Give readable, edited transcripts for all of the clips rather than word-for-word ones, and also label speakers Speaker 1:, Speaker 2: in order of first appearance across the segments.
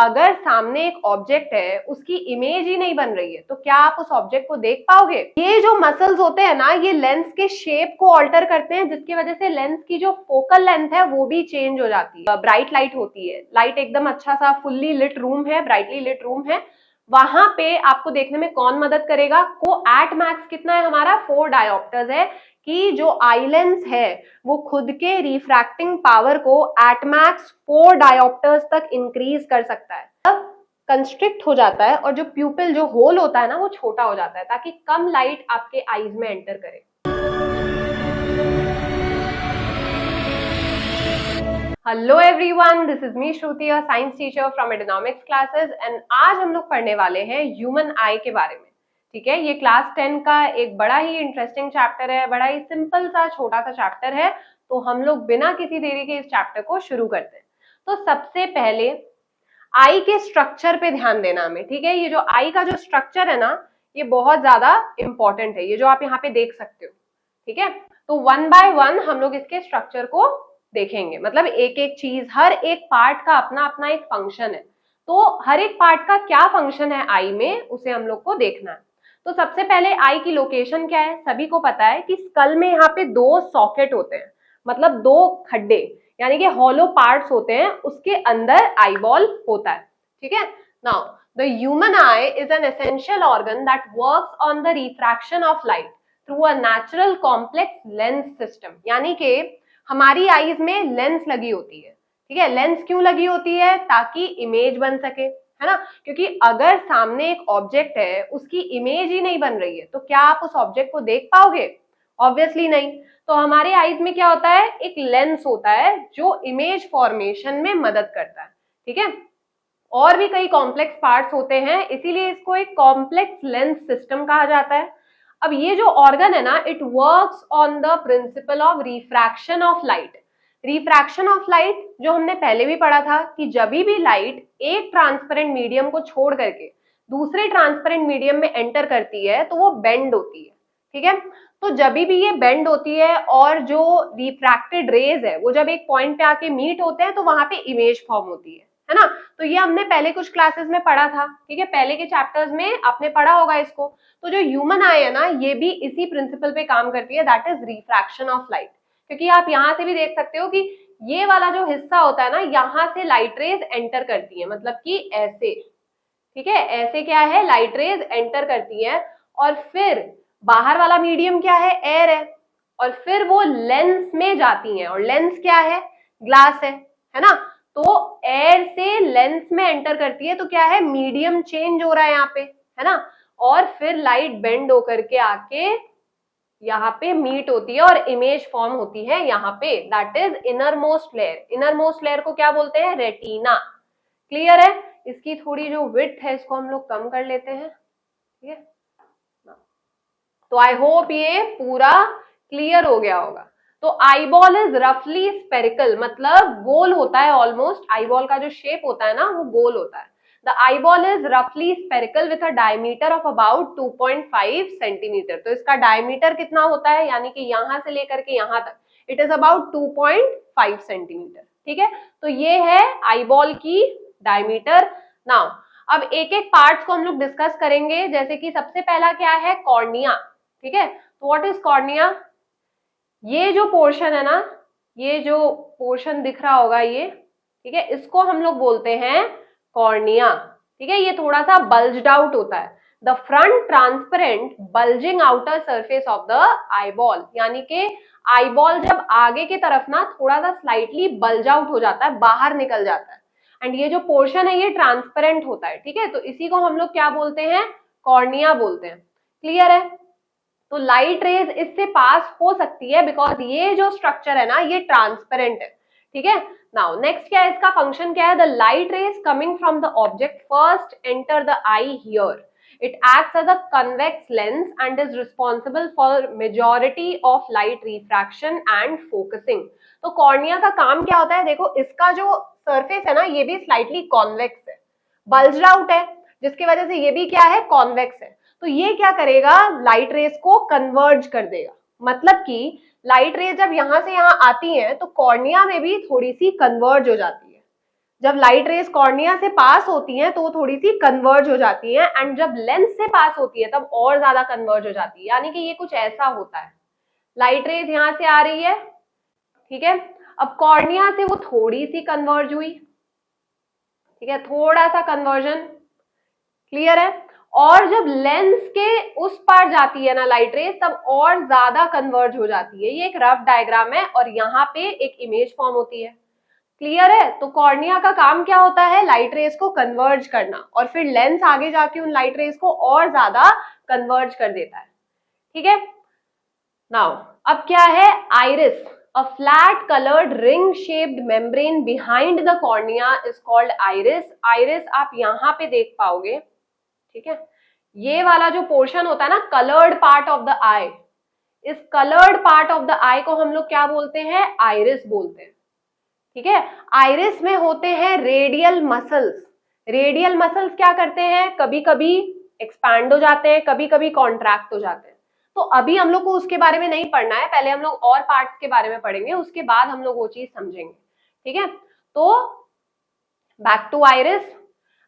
Speaker 1: अगर सामने एक ऑब्जेक्ट है, उसकी इमेज ही नहीं बन रही है, तो क्या आप उस ऑब्जेक्ट को देख पाओगे? ये जो मसल्स होते हैं ना, ये लेंस के शेप को ऑल्टर करते हैं, जिसकी वजह से लेंस की जो फोकल लेंथ है वो भी चेंज हो जाती है। ब्राइट लाइट होती है, लाइट एकदम अच्छा सा फुल्ली लिट रूम है, ब्राइटली लिट रूम है, वहां पे आपको देखने में कौन मदद करेगा? वो एट मैक्स कितना है हमारा? 4 डायोप्टर्स है, कि जो आई लेंस है वो खुद के रिफ्रैक्टिंग पावर को एट मैक्स 4 डायोप्टर्स तक इंक्रीज कर सकता है। तब कंस्ट्रिक्ट हो जाता है और जो प्यूपिल जो होल होता है ना वो छोटा हो जाता है, ताकि कम लाइट आपके आईज में एंटर करे। Hello everyone, this is me Shruti, a science teacher from economics classes, and आज हम लोग पढ़ने वाले हैं ह्यूमन आई के बारे में। ठीक है, ये क्लास 10 का एक बड़ा ही इंटरेस्टिंग चैप्टर है, बड़ा ही सिंपल सा छोटा सा चैप्टर है। तो हम लोग बिना किसी देरी के इस चैप्टर को शुरू करते हैं। तो सबसे पहले आई के स्ट्रक्चर पे ध्यान देना हमें। ठीक है, ये जो आई का जो स्ट्रक्चर है ना, ये बहुत ज्यादा इंपॉर्टेंट है, ये जो आप यहाँ पे देख सकते हो। ठीक है, तो वन बाय वन हम लोग इसके स्ट्रक्चर को देखेंगे, मतलब एक एक चीज, हर एक पार्ट का अपना अपना एक फंक्शन है। तो हर एक पार्ट का क्या फंक्शन है आई में, उसे हम लोग को देखना है। तो सबसे पहले आई की लोकेशन क्या है? सभी को पता है कि स्कल में यहाँ पे 2 सॉकेट होते हैं, मतलब 2 खड्डे, यानी कि हॉलो पार्ट्स होते हैं, उसके अंदर आई बॉल होता है। ठीक है, now the human I is an essential organ that works on the refraction of light through a natural complex lens system. यानी कि हमारी आईज में लेंस लगी होती है। ठीक है, लेंस क्यों लगी होती है? ताकि इमेज बन सके, है ना? क्योंकि अगर सामने एक ऑब्जेक्ट है, उसकी इमेज ही नहीं बन रही है, तो क्या आप उस ऑब्जेक्ट को देख पाओगे? ऑब्वियसली नहीं। तो हमारे आईज में क्या होता है? एक लेंस होता है जो इमेज फॉर्मेशन में मदद करता है। ठीक है, और भी कई कॉम्प्लेक्स पार्ट्स होते हैं, इसीलिए इसको एक कॉम्प्लेक्स लेंस सिस्टम कहा जाता है। अब ये जो ऑर्गन है ना, it works on the principle of refraction of light. Refraction of light जो हमने पहले भी पढ़ा था, कि जब भी लाइट एक ट्रांसपेरेंट मीडियम को छोड़ करके दूसरे ट्रांसपेरेंट मीडियम में एंटर करती है तो वो बेंड होती है। ठीक है, तो जब भी ये बेंड होती है और जो रिफ्रैक्टेड रेज है वो जब एक पॉइंट पे आके मीट होते हैं, तो वहां पे इमेज फॉर्म होती है ना? तो ये हमने पहले कुछ क्लासेस में पढ़ा था। ठीक है, पहले के चैप्टर्स में आपने पढ़ा होगा इसको। तो जो ह्यूमन आई है ना, ये भी इसी प्रिंसिपल पे काम करती है, that is refraction of light. क्योंकि आप यहाँ से भी देख सकते हो कि ये वाला जो हिस्सा होता है ना, यहाँ से लाइट रेज एंटर करती है, मतलब कि ऐसे। ठीक है, ऐसे क्या है? लाइट रेज एंटर करती है, और फिर बाहर वाला मीडियम क्या है? एयर है, और फिर वो लेंस में जाती हैं, और लेंस क्या है? ग्लास है ना? तो एयर से लेंस में एंटर करती है, तो क्या है? मीडियम चेंज हो रहा है यहाँ पे, है ना? और फिर लाइट बेंड होकर के आके यहाँ पे मीट होती है और इमेज फॉर्म होती है यहाँ पे, that is inner most layer. Inner most layer को क्या बोलते हैं? रेटिना। क्लियर है? इसकी थोड़ी जो विड्थ है इसको हम लोग कम कर लेते हैं। ठीक है, तो आई होप ये पूरा क्लियर हो गया होगा। तो आईबॉल इज रफली स्पेरिकल, मतलब गोल होता है ऑलमोस्ट। आईबॉल का जो शेप होता है ना, वो गोल होता है। द आईबॉल इज रफली spherical with a diameter of about 2.5 centimetre. तो इसका डायमीटर कितना होता है? यानी कि यहां से लेकर के यहां तक इट इज अबाउट 2.5 सेंटीमीटर। ठीक है, तो ये है आईबॉल की डायमीटर। नाउ अब एक एक पार्ट्स को हम लोग डिस्कस करेंगे, जैसे कि सबसे पहला क्या है? कॉर्निया। ठीक है, तो व्हाट इज कॉर्निया? ये जो पोर्शन है ना, ये जो पोर्शन दिख रहा होगा ये, ठीक है, इसको हम लोग बोलते हैं कॉर्निया। ठीक है, ये थोड़ा सा बल्ज्ड आउट होता है। The front transparent bulging outer surface of the eyeball, यानी कि आईबॉल जब आगे की तरफ ना थोड़ा सा स्लाइटली बल्ज आउट हो जाता है, बाहर निकल जाता है, एंड ये जो पोर्शन है ये ट्रांसपेरेंट होता है। ठीक है, तो इसी को हम लोग क्या बोलते हैं? कॉर्निया बोलते हैं। क्लियर है? तो लाइट रेज इससे पास हो सकती है, बिकॉज ये जो स्ट्रक्चर है ना, ये ट्रांसपेरेंट है। ठीक है, नाउ नेक्स्ट क्या है? इसका फंक्शन क्या है? The light rays coming from the object first enter the I hear. It acts as a convex lens and is responsible for majority of light refraction and focusing. तो cornea का काम क्या होता है? देखो, इसका जो सरफेस है ना, ये भी स्लाइटली कॉन्वेक्स है, बल्ज्ड आउट है, जिसकी वजह से ये भी क्या है? कॉन्वेक्स है। तो ये क्या करेगा? लाइट रेज को कन्वर्ज कर देगा। मतलब कि लाइट रेज जब यहां से यहां आती हैं, तो कॉर्निया में भी थोड़ी सी कन्वर्ज हो जाती है। जब लाइट रेज कॉर्निया से पास होती हैं तो वो थोड़ी सी कन्वर्ज हो जाती हैं, एंड जब लेंस से पास होती है तब और ज्यादा कन्वर्ज हो जाती है। यानी कि ये कुछ ऐसा होता है, लाइट रेज यहां से आ रही है, ठीक है, अब कॉर्निया से वो थोड़ी सी कन्वर्ज हुई, ठीक है, थोड़ा सा कन्वर्जन, क्लियर है, और जब लेंस के उस पार जाती है ना लाइट रेज तब और ज्यादा कन्वर्ज हो जाती है। ये एक रफ डायग्राम है और यहाँ पे एक इमेज फॉर्म होती है, क्लियर है। तो कॉर्निया का काम क्या होता है, लाइट रेज को कन्वर्ज करना, और फिर लेंस आगे जाके उन लाइट रेज को और ज्यादा कन्वर्ज कर देता है, ठीक है। नाउ अब क्या है, iris, a flat colored ring shaped membrane behind the cornea is called iris। iris आप यहाँ पे देख पाओगे, ठीक है, ये वाला जो पोर्शन होता है ना कलर्ड पार्ट ऑफ द आई, इस कलर्ड पार्ट ऑफ द आई को हम लोग क्या बोलते हैं, आइरिस बोलते हैं, ठीक है। आइरिस में होते हैं रेडियल मसल्स। रेडियल मसल्स क्या करते हैं, कभी कभी एक्सपैंड हो जाते हैं, कभी कभी कॉन्ट्रैक्ट हो जाते हैं। तो अभी हम लोग को उसके बारे में नहीं पढ़ना है, पहले हम लोग और पार्ट्स के बारे में पढ़ेंगे, उसके बाद हम लोग वो चीज समझेंगे, ठीक है। तो back to iris,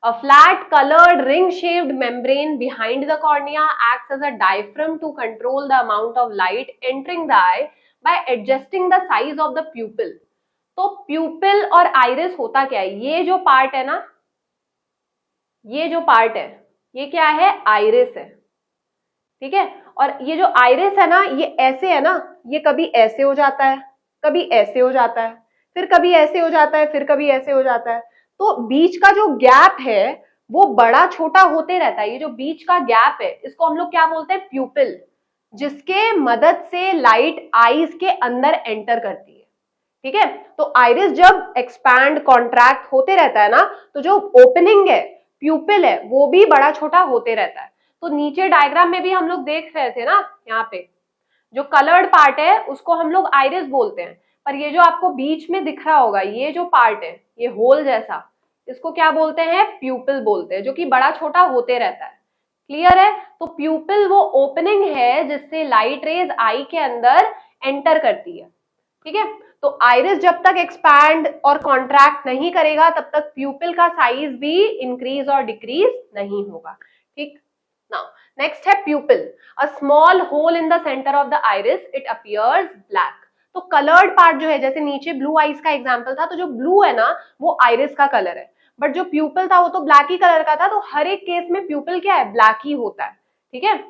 Speaker 1: a flat colored ring shaped membrane behind the cornea acts as a diaphragm to control the amount of light entering the eye by adjusting the size of the pupil। तो प्यूपिल और iris होता क्या है, ये जो part है ना, ये जो पार्ट है ये क्या है, आइरिस है, ठीक है। और ये जो आइरिस है ना ये ऐसे है ना, ये कभी ऐसे हो जाता है, कभी ऐसे हो जाता है, फिर कभी ऐसे हो जाता है, फिर कभी ऐसे हो जाता है। तो बीच का जो गैप है वो बड़ा छोटा होते रहता है। ये जो बीच का गैप है इसको हम लोग क्या बोलते हैं, प्यूपिल, जिसके मदद से लाइट आईज के अंदर एंटर करती है, ठीक है। तो आइरिस जब एक्सपैंड कॉन्ट्रैक्ट होते रहता है ना, तो जो ओपनिंग है प्यूपिल है वो भी बड़ा छोटा होते रहता है। तो नीचे डायग्राम में भी हम लोग देख रहे थे ना, यहाँ पे जो कलर्ड पार्ट है उसको हम लोग आइरिस बोलते हैं, पर ये जो आपको बीच में दिख रहा होगा ये जो पार्ट है, ये होल जैसा, इसको क्या बोलते हैं, प्यूपिल बोलते हैं, जो कि बड़ा छोटा होते रहता है, क्लियर है। तो प्यूपिल वो ओपनिंग है जिससे लाइट रेज आई के अंदर एंटर करती है, ठीक है। तो आइरिस जब तक एक्सपैंड और कॉन्ट्रैक्ट नहीं करेगा तब तक प्यूपिल का साइज भी इंक्रीज और डिक्रीज नहीं होगा, ठीक। Now, next है pupil, a small hole in the center of the iris, it appears black। तो कलर्ड पार्ट जो है, जैसे नीचे ब्लू आइज का एग्जांपल था, तो जो ब्लू है ना वो आइरिस का कलर है, बट जो प्यूपिल था वो तो ब्लैक ही कलर का था। तो हर एक केस में प्यूपिल क्या है, ब्लैक ही होता है, ठीक है।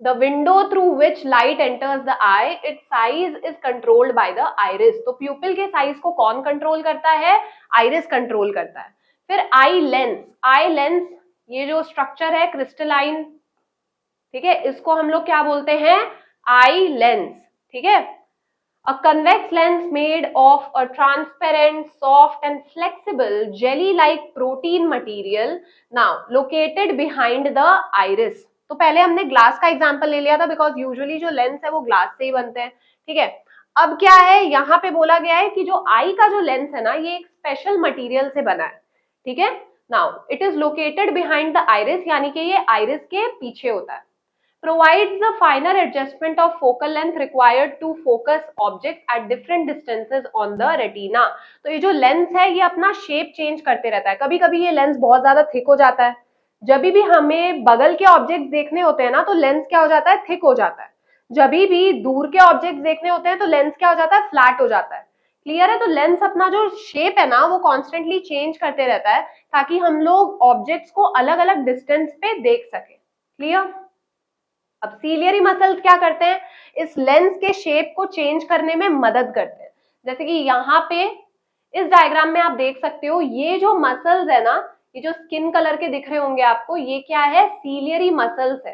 Speaker 1: The window through which light enters the eye, its size is controlled by the iris। तो प्यूपिल के साइज को कौन कंट्रोल करता है, आइरिस कंट्रोल करता है। फिर आई लेंस, आई लेंस ये जो स्ट्रक्चर है क्रिस्टलाइन, ठीक है, इसको हम लोग क्या बोलते हैं, आई लेंस, ठीक है। अ convex lens made of a transparent soft and flexible jelly like protein material, now located behind the iris. तो पहले हमने ग्लास का एग्जांपल ले लिया था, बिकॉज यूजुअली जो लेंस है वो ग्लास से ही बनते हैं, ठीक है। अब क्या है, यहाँ पे बोला गया है कि जो आई का जो लेंस है ना ये एक स्पेशल मटेरियल से बना है, ठीक है। Now it is located behind the iris, यानी कि ये आइरिस के पीछे होता है। Provides the finer adjustment of focal length required to focus object at different distances on the retina. तो ये जो लेंस है ये अपना शेप चेंज करते रहता है, कभी कभी ये लेंस बहुत ज्यादा थिक हो जाता है, जब भी हमें बगल के ऑब्जेक्ट देखने होते हैं ना तो लेंस क्या हो जाता है, थिक हो जाता है। जब भी दूर के ऑब्जेक्ट देखने होते हैं तो लेंस क्या हो जाता है, फ्लैट हो जाता है, क्लियर है। तो लेंस अपना जो शेप है ना वो कॉन्स्टेंटली चेंज करते रहता है ताकि हम लोग ऑब्जेक्ट्स को अलग अलग डिस्टेंस पे देख सके, क्लियर। अब सीलियरी मसल्स क्या करते हैं, इस लेंस के शेप को चेंज करने में मदद करते हैं। जैसे कि यहाँ पे इस डायग्राम में आप देख सकते हो, ये जो मसल्स है ना, ये जो स्किन कलर के दिख रहे होंगे आपको, ये क्या है, सीलियरी मसल्स है।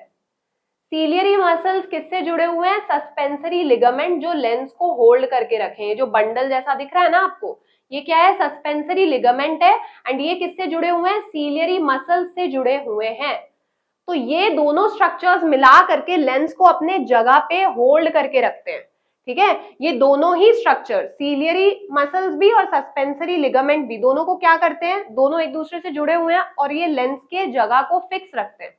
Speaker 1: सीलियरी मसल्स किससे जुड़े हुए हैं, सस्पेंसरी लिगामेंट, जो लेंस को होल्ड करके रखे हैं। जो बंडल जैसा दिख रहा है ना आपको, ये क्या है, सस्पेंसरी लिगामेंट है, एंड ये किससे जुड़े हुए हैं, सीलियरी मसल्स से जुड़े हुए हैं। तो ये दोनों स्ट्रक्चर्स मिला करके लेंस को अपने जगह पे होल्ड करके रखते हैं, ठीक है। ये दोनों ही स्ट्रक्चर, सीलियरी मसल्स भी और सस्पेंसरी लिगामेंट भी, दोनों को क्या करते हैं, दोनों एक दूसरे से जुड़े हुए हैं और ये लेंस के जगह को फिक्स रखते हैं,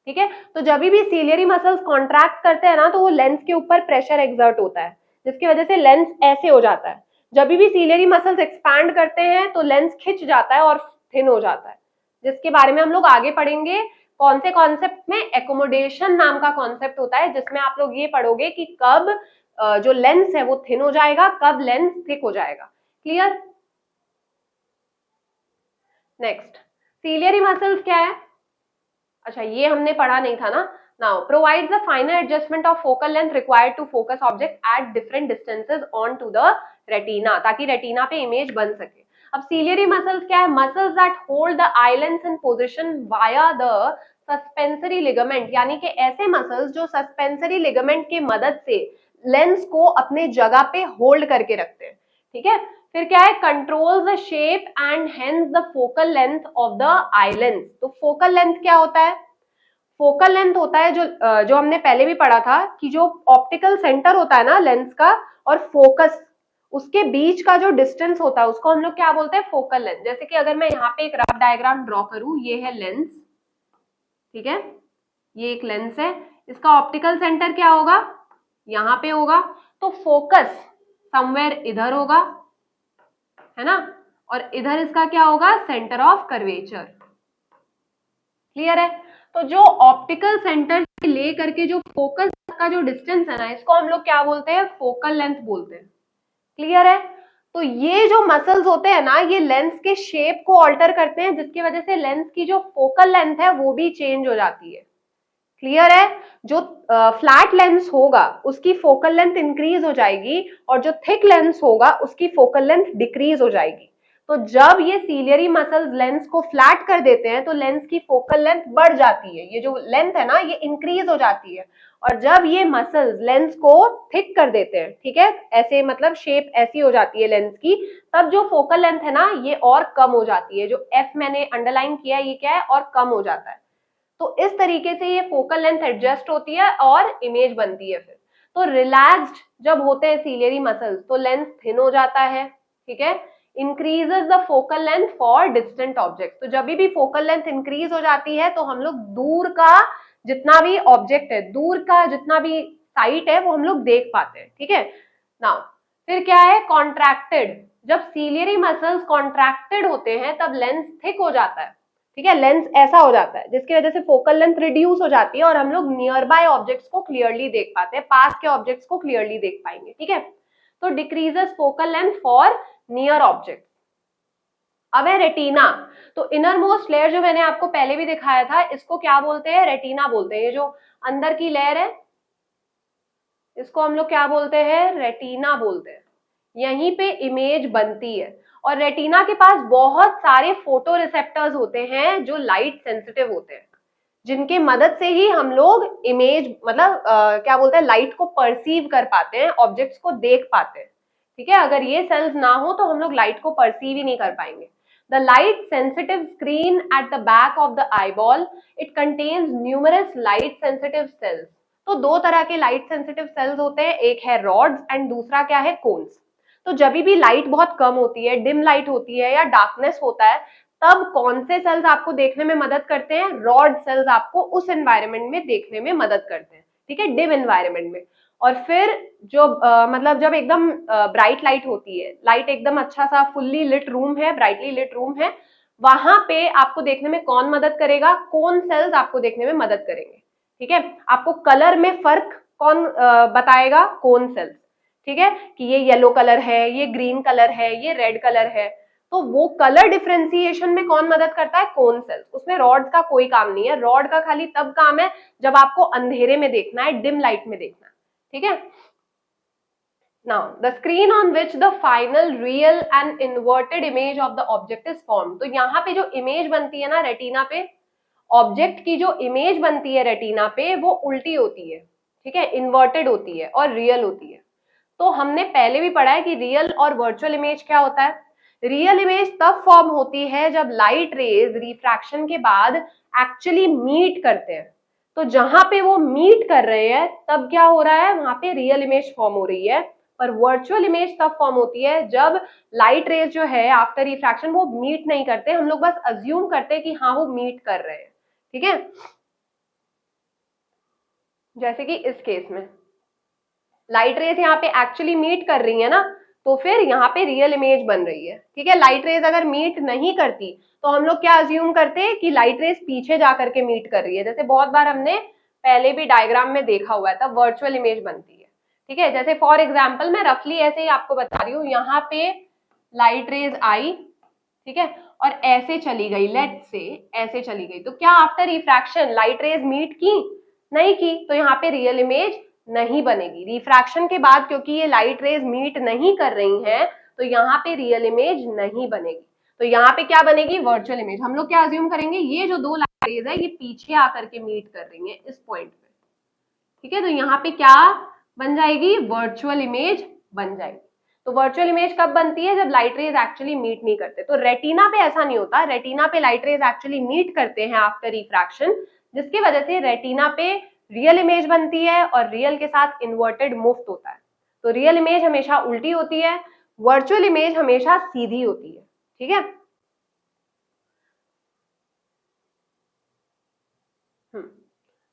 Speaker 1: ठीक है। तो जब भी सीलियरी मसल्स कॉन्ट्रैक्ट करते हैं ना तो वो लेंस के ऊपर प्रेशर एक्सर्ट होता है, जिसकी वजह से लेंस ऐसे हो जाता है। जब भी सीलियरी मसल्स एक्सपैंड करते हैं तो लेंस खिंच जाता है और थिन हो जाता है, जिसके बारे में हम लोग आगे पढ़ेंगे। कौन से कॉन्सेप्ट में? एकोमोडेशन नाम का कॉन्सेप्ट होता है, जिसमें आप लोग ये पढ़ोगे कि कब जो लेंस है वो थिन हो जाएगा, कब लेंस थिक हो जाएगा। क्लियर? नेक्स्ट, सीलियरी मसल्स क्या है? अच्छा, ये हमने पढ़ा नहीं था ना। Now provides the final adjustment of focal length required to focus object at different distances on to the retina, ताकि रेटिना पे इमेज बन सके। अब सीलियरी मसल्स क्या है? Muscles that hold the eye lens in position via the suspensory ligament, यानी कि ऐसे मसल्स जो सस्पेंसरी लिगामेंट की मदद से लेंस को अपने जगह पे होल्ड करके रखते हैं। ठीक है, फिर क्या है? Control the shape and hence the focal length of the eye lens. तो फोकल लेंथ क्या होता है? फोकल लेंथ होता है जो हमने पहले भी पढ़ा था कि जो ऑप्टिकल सेंटर होता है ना लेंस का और फोकस, उसके बीच का जो डिस्टेंस होता है उसको हम लोग क्या बोलते हैं? Focal length. जैसे कि अगर मैं यहाँ पे एक रफ डायग्राम ड्रॉ करूं, ये है लेंस, ठीक है, ये एक लेंस है, इसका ऑप्टिकल सेंटर क्या होगा? यहाँ पे होगा, तो फोकस समवेयर इधर होगा, है ना, और इधर इसका क्या होगा? Centre of curvature. क्लियर है? तो जो ऑप्टिकल सेंटर से ले करके जो फोकस का जो डिस्टेंस है ना, इसको हम लोग क्या बोलते हैं? फोकल लेंथ बोलते हैं। क्लियर है? तो ये जो मसल्स होते हैं ना, ये लेंस के शेप को ऑल्टर करते हैं, जिसकी वजह से लेंस की जो फोकल लेंथ है वो भी चेंज हो जाती है। क्लियर है? जो फ्लैट लेंस होगा उसकी फोकल लेंथ इंक्रीज हो जाएगी और जो थिक लेंस होगा उसकी फोकल लेंथ डिक्रीज हो जाएगी। तो जब ये सीलियरी मसल्स लेंस को फ्लैट कर देते हैं तो लेंस की फोकल लेंथ बढ़ जाती है, ये जो लेंथ है ना ये इंक्रीज हो जाती है। और जब ये मसल्स लेंस को थिक कर देते हैं, ठीक है, ऐसे मतलब शेप ऐसी हो जाती है लेंस की, तब जो फोकल लेंथ है ना ये और कम हो जाती है। जो एफ मैंने अंडरलाइन किया है ये क्या है? और कम हो जाता है। तो इस तरीके से ये फोकल लेंथ एडजस्ट होती है और इमेज बनती है। फिर तो रिलैक्स्ड जब होते हैं सीलियरी मसल्स तो लेंस थिन हो जाता है, ठीक है, increases the focal length for distant object. तो जब भी फोकल लेंथ इंक्रीज हो जाती है तो हम लोग दूर का जितना भी ऑब्जेक्ट है, दूर का जितना भी साइट है वो हम लोग देख पाते हैं। ठीक है, नाउ फिर क्या है? कॉन्ट्रैक्टेड। जब सीलियरी मसल्स कॉन्ट्रैक्टेड होते हैं तब लेंस थिक हो जाता है, ठीक है, लेंस ऐसा हो जाता है जिसकी वजह से फोकल लेंथ रिड्यूस हो जाती है और हम लोग नियर बाय ऑब्जेक्ट्स को क्लियरली देख पाते हैं, पास के ऑब्जेक्ट्स को क्लियरली देख पाएंगे। ठीक है, तो decreases focal length for near object. अब है रेटिना। तो इनर मोस्ट लेयर जो मैंने आपको पहले भी दिखाया था, इसको क्या बोलते हैं? रेटिना बोलते हैं। ये जो अंदर की लेयर है इसको हम लोग क्या बोलते हैं? रेटिना बोलते हैं। यहीं पे इमेज बनती है और रेटिना के पास बहुत सारे फोटो रिसेप्टर्स होते हैं जो लाइट सेंसिटिव होते हैं, जिनके मदद से ही हम लोग इमेज मतलब क्या बोलते हैं, लाइट को परसीव कर पाते हैं, ऑब्जेक्ट्स को देख पाते हैं। ठीक है, अगर ये सेल्स ना हो तो हम लोग लाइट को परसीव ही नहीं कर पाएंगे। The light sensitive screen at the back of the eyeball, it contains numerous light sensitive sales. तो दो तरह के लाइट सेंसिटिव सेल्स होते हैं, एक है रॉड्स एंड दूसरा क्या है? कोन्स। तो जब भी लाइट बहुत कम होती है, डिम लाइट होती है या डार्कनेस होता है, तब कौन से सेल्स आपको देखने में मदद करते हैं? रॉड सेल्स आपको उस एनवायरनमेंट में देखने में मदद करते हैं, ठीक है, डिम एनवायरनमेंट में। और फिर जो मतलब जब एकदम ब्राइट लाइट होती है, लाइट एकदम अच्छा सा फुल्ली लिट रूम है, ब्राइटली लिट रूम है, वहां पे आपको देखने में कौन मदद करेगा? कोन सेल्स आपको देखने में मदद करेंगे। ठीक है, आपको कलर में फर्क कौन बताएगा? Cone cells. ठीक है, कि ये येलो कलर है, ये ग्रीन कलर है, ये रेड कलर है, तो वो कलर डिफरेंशिएशन में कौन मदद करता है? Cone cells. उसमें रॉड का कोई काम नहीं है, रॉड का खाली तब काम है जब आपको अंधेरे में देखना है, डिम लाइट में देखना है। ठीक है, now the screen on which the final real and inverted image of the object is form. तो यहाँ पे जो इमेज बनती है ना रेटिना पे, ऑब्जेक्ट की जो इमेज बनती है रेटिना पे वो उल्टी होती है, ठीक है, इन्वर्टेड होती है और रियल होती है। तो हमने पहले भी पढ़ा है कि रियल और वर्चुअल इमेज क्या होता है। रियल इमेज तब फॉर्म होती है जब लाइट रेज रिफ्रैक्शन के बाद एक्चुअली मीट करते हैं। तो जहां पे वो मीट कर रहे हैं तब क्या हो रहा है? वहां पे रियल इमेज फॉर्म हो रही है। पर वर्चुअल इमेज तब फॉर्म होती है जब लाइट रेज जो है आफ्टर रिफ्रैक्शन वो मीट नहीं करते, हम लोग बस अज्यूम करते हैं कि हाँ वो मीट कर रहे हैं। ठीक है, जैसे कि इस केस में लाइट रेज यहाँ पे एक्चुअली मीट कर रही है ना, तो फिर यहाँ पे रियल इमेज बन रही है। ठीक है, लाइट रेज अगर मीट नहीं करती तो हम लोग क्या अज्यूम करते हैं कि लाइट रेज पीछे जा करके मीट कर रही है। जैसे बहुत बार हमने पहले भी डायग्राम में देखा हुआ है, तब वर्चुअल इमेज बनती है। ठीक है, जैसे फॉर एग्जाम्पल मैं रफली ऐसे ही आपको बता रही हूँ, यहाँ पे लाइट रेज आई, ठीक है, और ऐसे चली गई, लेट से ऐसे चली गई, तो क्या after refraction light rays meet की? नहीं की, तो यहाँ पे रियल इमेज नहीं बनेगी। रिफ्रैक्शन के बाद क्योंकि ये लाइट रेज मीट नहीं कर रही हैं, तो यहाँ पे रियल इमेज नहीं बनेगी। तो यहाँ पे क्या बनेगी? Virtual image. हम लोग क्या अज्यूम करेंगे, ये जो दो लाइट रेज है ये पीछे आकर के मीट कर रही है इस पॉइंट पे। ठीक है, तो यहाँ पे क्या बन जाएगी? वर्चुअल इमेज बन जाएगी। तो वर्चुअल इमेज कब बनती है? जब लाइट रेज एक्चुअली मीट नहीं करते। तो रेटिना पे ऐसा नहीं होता, रेटिना पे लाइट रेज एक्चुअली मीट करते हैं आफ्टर रिफ्रैक्शन, जिसकी वजह से रेटिना पे रियल इमेज बनती है और रियल के साथ इन्वर्टेड मुफ्त होता है। तो रियल इमेज हमेशा उल्टी होती है, वर्चुअल इमेज हमेशा सीधी होती है। ठीक है,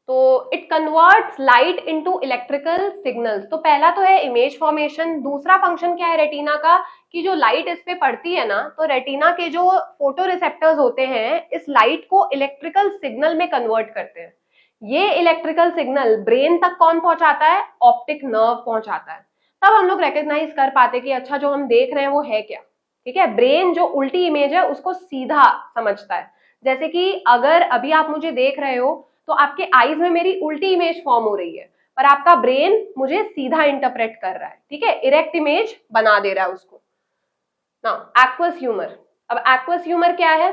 Speaker 1: तो it converts light into electrical signals. तो पहला तो है इमेज फॉर्मेशन। दूसरा फंक्शन क्या है रेटिना का, कि जो लाइट इस पे पड़ती है ना, तो रेटिना के जो फोटो रिसेप्टर्स होते हैं इस लाइट को इलेक्ट्रिकल सिग्नल में कन्वर्ट करते हैं। ये इलेक्ट्रिकल सिग्नल ब्रेन तक कौन पहुंचाता है? ऑप्टिक नर्व पहुंचाता है। तब हम लोग रिकॉग्नाइज कर पाते कि अच्छा जो हम देख रहे हैं वो है क्या। ठीक है, ब्रेन जो उल्टी इमेज है उसको सीधा समझता है। जैसे कि अगर अभी आप मुझे देख रहे हो तो आपके आईज में मेरी उल्टी इमेज फॉर्म हो रही है, पर आपका ब्रेन मुझे सीधा इंटरप्रेट कर रहा है। ठीक है, इरेक्ट इमेज बना दे रहा है उसको। Now aqueous humour. अब एक्वस ह्यूमर क्या है?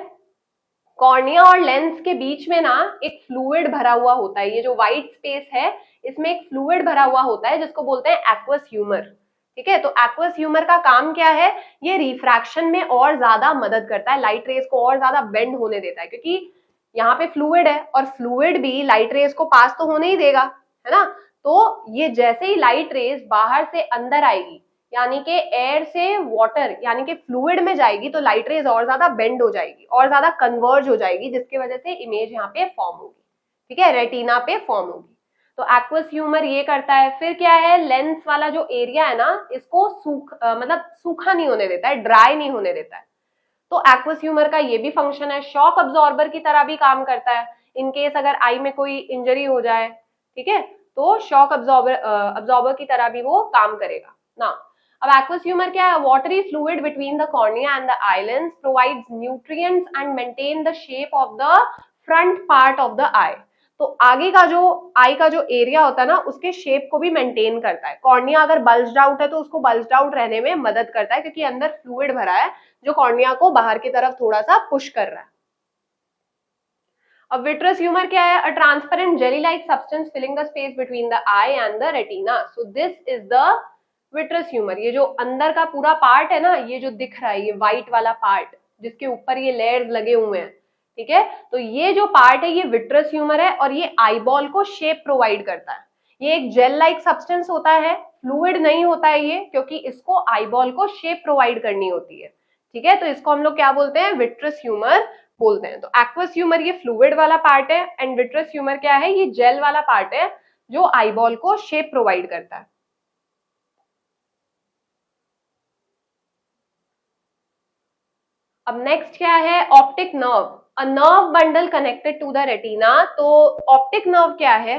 Speaker 1: कॉर्निया और लेंस के बीच में ना एक फ्लूइड भरा हुआ होता है। ये जो व्हाइट स्पेस है इसमें एक फ्लूइड भरा हुआ होता है जिसको बोलते हैं एक्वस ह्यूमर। ठीक है, तो एक्वस ह्यूमर का काम क्या है? ये रिफ्रैक्शन में और ज्यादा मदद करता है, लाइट रेज को और ज्यादा बेंड होने देता है, क्योंकि यहाँ पे फ्लूइड है और फ्लूइड भी लाइट रेज को पास तो होने ही देगा, है ना। तो ये जैसे ही लाइट रेज बाहर से अंदर आएगी, यानी कि एयर से वाटर यानी कि फ्लूइड में जाएगी, तो लाइट रेज और ज्यादा बेंड हो जाएगी और ज्यादा कन्वर्ज हो जाएगी, जिसकी वजह से इमेज यहाँ पे फॉर्म होगी। ठीक है, रेटिना पे फॉर्म होगी। तो एक्वस ह्यूमर ये करता है। फिर क्या है? लेंस वाला जो एरिया है ना, इसको मतलब सूखा नहीं होने देता है, ड्राई नहीं होने देता है। तो एक्वस ह्यूमर का ये भी फंक्शन है। शॉक अब्जॉर्बर की तरह भी काम करता है। इनकेस अगर आई में कोई इंजरी हो जाए, ठीक है, तो शॉक अब्जॉर्बर की तरह भी वो काम करेगा ना। अब एक्वस ह्यूमर क्या है? Watery fluid between the cornea and the eye lens provides nutrients and maintain the shape of the front part of the eye. तो आगे का जो आई का जो एरिया होता है ना, उसके शेप को भी मेंटेन करता है। कॉर्निया अगर बल्ज्ड आउट है तो उसको बल्ज्ड आउट रहने में मदद करता है, क्योंकि अंदर फ्लूइड भरा है जो कॉर्निया को बाहर की तरफ थोड़ा सा पुश कर रहा है। अब विट्रस ह्यूमर क्या है? A transparent jelly like substance filling the space between the eye and the retina. So this is the vitreous humour. ये जो अंदर का पूरा पार्ट है ना, ये जो दिख रहा है, ये व्हाइट वाला पार्ट जिसके ऊपर ये लेयर्स लगे हुए हैं, ठीक है, तो ये जो पार्ट है ये विट्रस ह्यूमर है और ये आईबॉल को शेप प्रोवाइड करता है। ये एक जेल लाइक सब्सटेंस होता है, फ्लूइड नहीं होता है ये, क्योंकि इसको आईबॉल को शेप प्रोवाइड करनी होती है। ठीक है, तो इसको हम लोग क्या बोलते हैं? विट्रस ह्यूमर बोलते हैं। तो एक्वस ह्यूमर ये फ्लूइड वाला पार्ट है एंड विट्रस ह्यूमर क्या है? ये जेल वाला पार्ट है जो आईबॉल को शेप प्रोवाइड करता है। अब नेक्स्ट क्या है? Optic nerve. A nerve bundle connected to the retina. तो ऑप्टिक नर्व क्या है?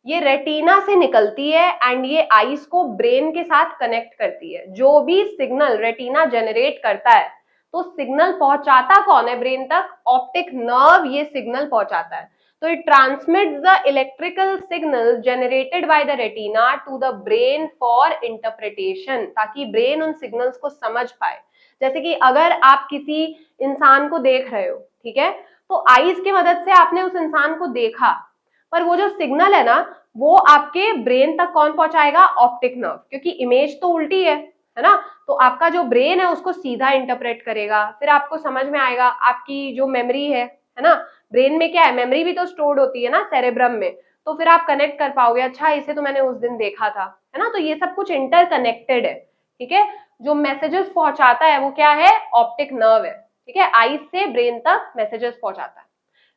Speaker 1: ये रेटिना से निकलती है एंड ये आईज को ब्रेन के साथ कनेक्ट करती है। जो भी सिग्नल रेटिना जनरेट करता है, तो सिग्नल पहुंचाता कौन है ब्रेन तक? ऑप्टिक नर्व ये सिग्नल पहुंचाता है। तो it transmits the electrical signal generated by the retina to the brain for interpretation, ताकि ब्रेन उन सिग्नल्स को समझ पाए। जैसे कि अगर आप किसी इंसान को देख रहे हो, ठीक है, तो आईज की मदद से आपने उस इंसान को देखा, पर वो जो सिग्नल है ना, वो आपके ब्रेन तक कौन पहुंचाएगा? ऑप्टिक नर्व, क्योंकि इमेज तो उल्टी है ना। तो आपका जो ब्रेन है उसको सीधा इंटरप्रेट करेगा, फिर आपको समझ में आएगा। आपकी जो मेमोरी है ना, ब्रेन में क्या है? मेमोरी भी तो स्टोर्ड होती है ना सेरेब्रम में, तो फिर आप कनेक्ट कर पाओगे, अच्छा इसे तो मैंने उस दिन देखा था, है ना। तो ये सब कुछ इंटरकनेक्टेड है। ठीक है, जो मैसेजेस पहुंचाता है वो क्या है? ऑप्टिक नर्व है। ठीक है, आई से ब्रेन तक मैसेजेस पहुंचाता है।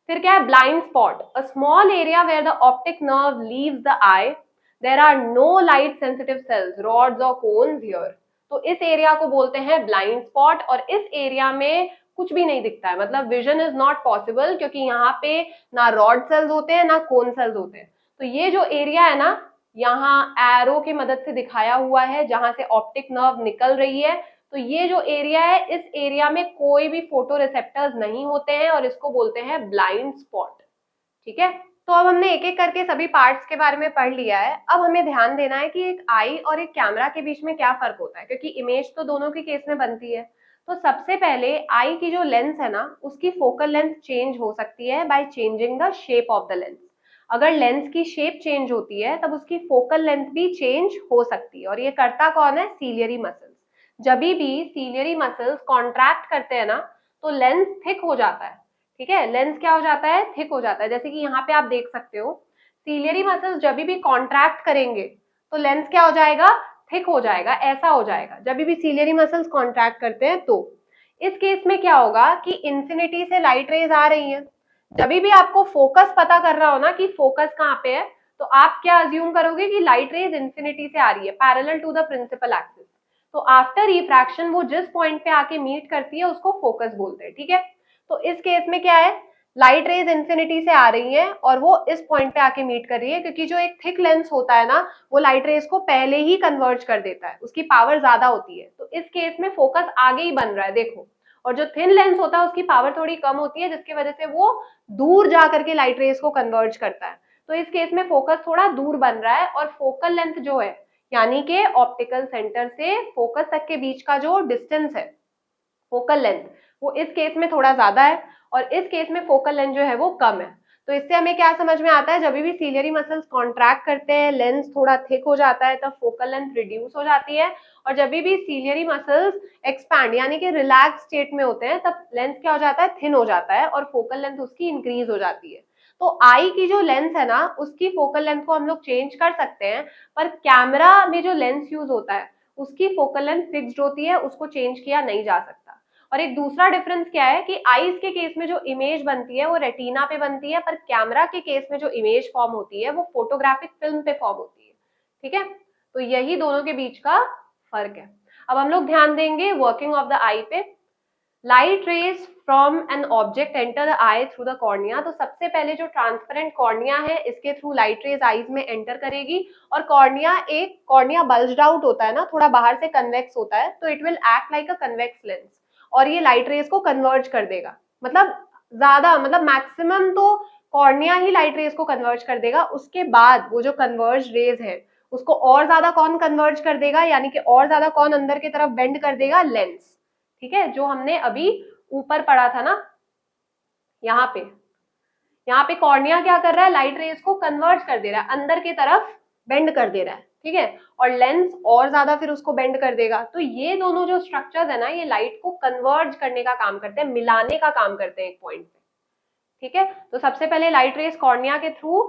Speaker 1: फिर क्या है? Blind spot. A small area where the optic nerve leaves the eye, there are no light sensitive cells, rods और कोन्स हियर। तो इस एरिया को बोलते हैं ब्लाइंड स्पॉट, और इस एरिया में कुछ भी नहीं दिखता है, मतलब विजन इज नॉट पॉसिबल, क्योंकि यहाँ पे ना रॉड सेल्स होते हैं ना कोन सेल्स होते हैं। तो ये जो एरिया है ना, यहाँ एरो की मदद से दिखाया हुआ है जहां से ऑप्टिक नर्व निकल रही है, तो ये जो एरिया है, इस एरिया में कोई भी फोटो रिसेप्टर्स नहीं होते हैं और इसको बोलते हैं ब्लाइंड स्पॉट। ठीक है, तो अब हमने एक एक करके सभी पार्ट्स के बारे में पढ़ लिया है। अब हमें ध्यान देना है कि एक आई और एक कैमरा के बीच में क्या फर्क होता है, क्योंकि इमेज तो दोनों के केस में बनती है। तो सबसे पहले आई की जो लेंस है ना, उसकी फोकल लेंथ चेंज हो सकती है by changing the shape of the lens. अगर लेंस की शेप चेंज होती है तब उसकी फोकल लेंथ भी चेंज हो सकती है, और ये करता कौन है? Ciliary muscles. जब भी सीलियरी मसल्स कॉन्ट्रैक्ट करते हैं ना, तो लेंस थिक हो जाता है। ठीक है, लेंस क्या हो जाता है? थिक हो जाता है। जैसे कि यहाँ पे आप देख सकते हो, सीलियरी मसल्स जब भी कॉन्ट्रैक्ट करेंगे तो लेंस क्या हो जाएगा? थिक हो जाएगा, ऐसा हो जाएगा जब भी सीलियरी मसल्स कॉन्ट्रैक्ट करते हैं। तो इस केस में क्या होगा कि इंफिनिटी से लाइट रेज आ रही है। जब भी आपको फोकस पता कर रहा हो ना कि फोकस कहाँ पे है, तो आप क्या अज्यूम करोगे कि लाइट रेज इंफिनिटी से आ रही है, parallel to the principal axis. तो आफ्टर रिफ्रैक्शन वो जिस पॉइंट पे आके मीट करती है उसको फोकस बोलते हैं। ठीक है, तो इस केस में क्या है, लाइट रेज इंफिनिटी से आ रही है और वो इस पॉइंट पे आके मीट कर रही है, क्योंकि जो एक थिक लेंस होता है ना, वो लाइट रेज को पहले ही कन्वर्ज कर देता है, उसकी पावर ज्यादा होती है। तो इस केस में फोकस आगे ही बन रहा है, देखो। और जो थिन लेंस होता है उसकी पावर थोड़ी कम होती है, जिसकी वजह से वो दूर जा करके लाइट रेज को कन्वर्ज करता है। तो इस केस में फोकस थोड़ा दूर बन रहा है, और फोकल लेंथ जो है, यानी कि ऑप्टिकल सेंटर से फोकस तक के बीच का जो डिस्टेंस है, फोकल लेंथ, वो इस केस में थोड़ा ज्यादा है, और इस केस में फोकल लेंथ जो है वो कम है। तो इससे हमें क्या समझ में आता है, जब भी सीलियरी मसल्स कॉन्ट्रैक्ट करते हैं, लेंस थोड़ा थिक हो जाता है, तब फोकल लेंथ रिड्यूस हो जाती है। और जब भी सीलियरी मसल्स एक्सपैंड यानी कि रिलैक्स स्टेट में होते हैं, तब लेंस क्या हो जाता है? थिन हो जाता है, और फोकल लेंथ उसकी इंक्रीज हो जाती है। तो आई की जो लेंस है ना, उसकी फोकल लेंथ को हम लोग चेंज कर सकते हैं, पर कैमरा में जो लेंस यूज होता है उसकी फोकल लेंथ फिक्स्ड होती है, उसको चेंज किया नहीं जा सकता। और एक दूसरा डिफरेंस क्या है कि आईज के केस में जो इमेज बनती है वो रेटिना पे बनती है, पर कैमरा के केस में जो इमेज फॉर्म होती है वो फोटोग्राफिक फिल्म पे फॉर्म होती है। ठीक है, तो यही दोनों के बीच का फर्क है। अब हम लोग ध्यान देंगे वर्किंग ऑफ द आई पे। Light rays from an object enter the I through the cornea. तो सबसे पहले जो ट्रांसपेरेंट कॉर्निया है, इसके थ्रू लाइट रेज आईज में एंटर करेगी, और कॉर्निया बल्ज्ड आउट होता है ना, थोड़ा बाहर से कन्वेक्स होता है, तो it will act like a convex lens, और ये लाइट रेज को कन्वर्ज कर देगा। मतलब ज्यादा, मतलब मैक्सिमम तो कॉर्निया ही लाइट रेज को कन्वर्ज कर देगा। उसके बाद वो जो कन्वर्ज रेज है उसको और ज्यादा कौन कन्वर्ज कर देगा, यानी कि और ज्यादा कौन अंदर की तरफ बेंड कर देगा? लेंस। ठीक है, जो हमने अभी ऊपर पढ़ा था ना, यहाँ पे कॉर्निया क्या कर रहा है? लाइट रेज को कन्वर्ज कर दे रहा है, अंदर की तरफ बेंड कर दे रहा है। ठीक है, और लेंस और ज्यादा फिर उसको बेंड कर देगा। तो ये दोनों जो स्ट्रक्चर्स है ना, ये लाइट को कन्वर्ज करने का काम करते हैं, मिलाने का काम करते हैं एक पॉइंट पे। ठीक है, तो सबसे पहले लाइट रेज कॉर्निया के थ्रू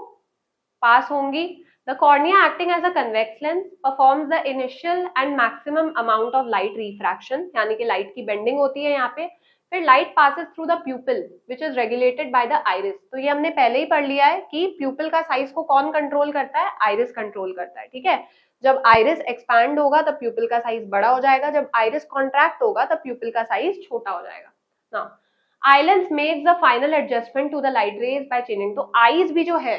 Speaker 1: पास होंगी। The cornea acting as a convex lens performs the initial and maximum amount of light refraction, यानी कि लाइट की बेंडिंग होती है यहाँ पे। फिर light passes through the प्यूपिल which is regulated by the iris. तो ये हमने पहले ही पढ़ लिया है कि प्यूपिल का साइज को कौन कंट्रोल करता है? आइरिस कंट्रोल करता है। ठीक है, जब आइरिस एक्सपैंड होगा तब प्यूपिल का साइज बड़ा हो जाएगा, जब आइरिस कॉन्ट्रैक्ट होगा तब प्यूपिल का साइज छोटा हो जाएगा ना। Eye lens makes the final adjustment to the light rays by changing. तो आईज भी जो है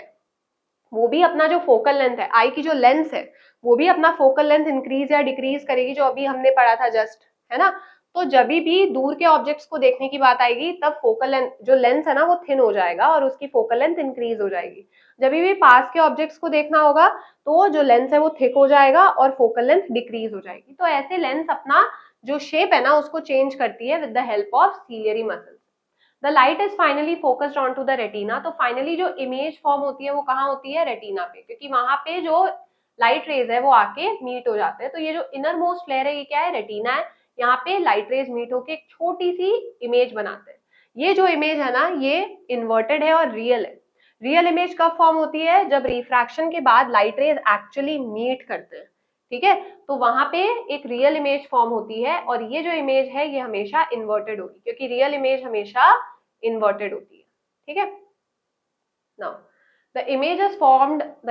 Speaker 1: वो भी अपना जो फोकल लेंथ है, आई की जो लेंस है, वो भी अपना फोकल लेंथ इंक्रीज या डिक्रीज करेगी, जो अभी हमने पढ़ा था जस्ट, है ना। तो जब भी दूर के ऑब्जेक्ट्स को देखने की बात आएगी तब फोकल लेंथ, जो लेंस है ना, वो थिन हो जाएगा और उसकी फोकल लेंथ इंक्रीज हो जाएगी। जब भी पास के ऑब्जेक्ट्स को देखना होगा तो जो लेंस है वो थिक हो जाएगा और फोकल लेंथ डिक्रीज हो जाएगी। तो ऐसे लेंस अपना जो शेप है ना उसको चेंज करती है with the help of ciliary muscles. The light is finally focused on to the retina. तो फाइनली जो इमेज फॉर्म होती है वो कहाँ होती है? रेटिना पे, क्योंकि वहां पे जो लाइट रेज है वो आके मीट हो जाते हैं। तो ये जो इनर मोस्ट लेयर है ये क्या है? रेटिना है। यहाँ पे लाइट रेज मीट होके एक छोटी सी इमेज बनाते हैं। ये जो इमेज है ना, ये इन्वर्टेड है और रियल है। रियल इमेज कब फॉर्म होती है? जब रिफ्रैक्शन के बाद लाइट रेज एक्चुअली मीट करते हैं। ठीक है, तो वहां पे एक रियल इमेज फॉर्म होती है, और ये जो इमेज है ये हमेशा इन्वर्टेड होगी, क्योंकि रियल इमेज हमेशा इन्वर्टेड होती है। ठीक है, now the